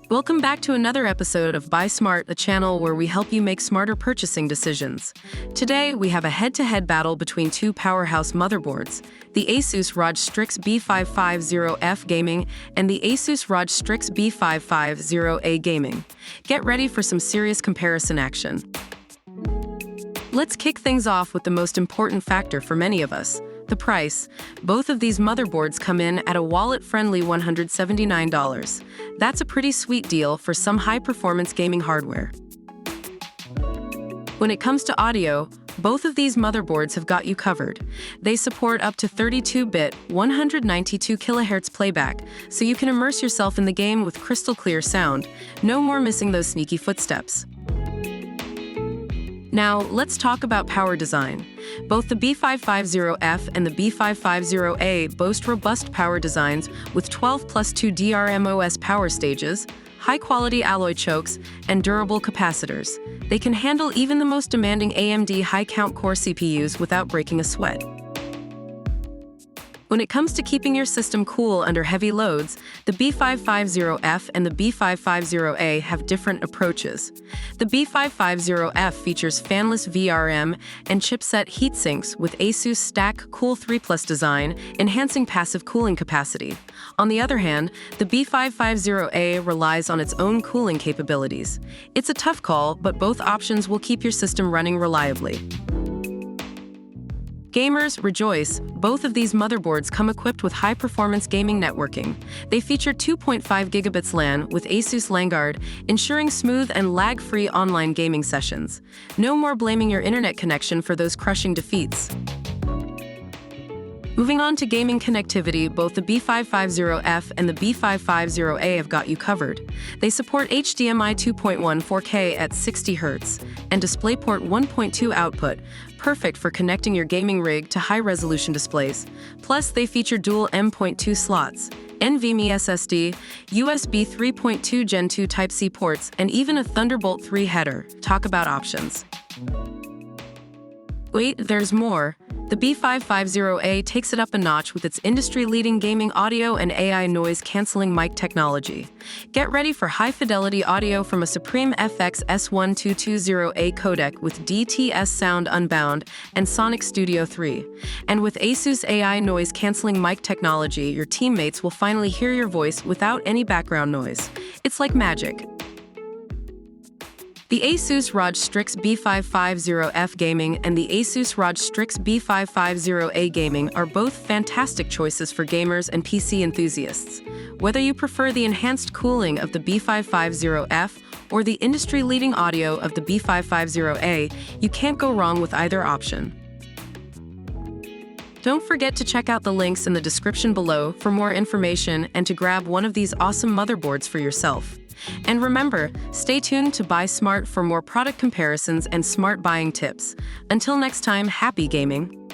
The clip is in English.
Welcome back to another episode of Buy Smart, a channel where we help you make smarter purchasing decisions. Today, we have a head-to-head battle between two powerhouse motherboards, the ASUS ROG Strix B550-F gaming and the ASUS ROG Strix B550-A gaming. Get ready for some serious comparison action. Let's kick things off with the most important factor for many of us, the price. Both of these motherboards come in at a wallet-friendly $179. That's a pretty sweet deal for some high-performance gaming hardware. When it comes to audio, both of these motherboards have got you covered. They support up to 32-bit, 192 kHz playback, so you can immerse yourself in the game with crystal clear sound. No more missing those sneaky footsteps. Now, let's talk about power design. Both the B550-F and the B550-A boast robust power designs with 12+2 DrMOS power stages, high-quality alloy chokes, and durable capacitors. They can handle even the most demanding AMD high-count core CPUs without breaking a sweat. When it comes to keeping your system cool under heavy loads, the B550-F and the B550-A have different approaches. The B550-F features fanless VRM and chipset heatsinks with ASUS Stack Cool 3+ design, enhancing passive cooling capacity. On the other hand, the B550-A relies on its own cooling capabilities. It's a tough call, but both options will keep your system running reliably. Gamers, rejoice! Both of these motherboards come equipped with high-performance gaming networking. They feature 2.5 Gb LAN with ASUS LANguard, ensuring smooth and lag-free online gaming sessions. No more blaming your internet connection for those crushing defeats. Moving on to gaming connectivity, both the B550-F and the B550-A have got you covered. They support HDMI 2.1 4K at 60 Hz and DisplayPort 1.2 output, perfect for connecting your gaming rig to high-resolution displays. Plus, they feature dual M.2 slots, NVMe SSD, USB 3.2 Gen 2 Type-C ports, and even a Thunderbolt 3 header. Talk about options. Wait, there's more. The B550-A takes it up a notch with its industry-leading gaming audio and AI noise-canceling mic technology. Get ready for high-fidelity audio from a Supreme FX S1220A codec with DTS Sound Unbound and Sonic Studio 3. And with ASUS AI noise-canceling mic technology, your teammates will finally hear your voice without any background noise. It's like magic. The ASUS ROG Strix B550-F gaming and the ASUS ROG Strix B550-A gaming are both fantastic choices for gamers and PC enthusiasts. Whether you prefer the enhanced cooling of the B550-F or the industry-leading audio of the B550-A, you can't go wrong with either option. Don't forget to check out the links in the description below for more information and to grab one of these awesome motherboards for yourself. And remember, stay tuned to Buy Smart for more product comparisons and smart buying tips. Until next time, happy gaming!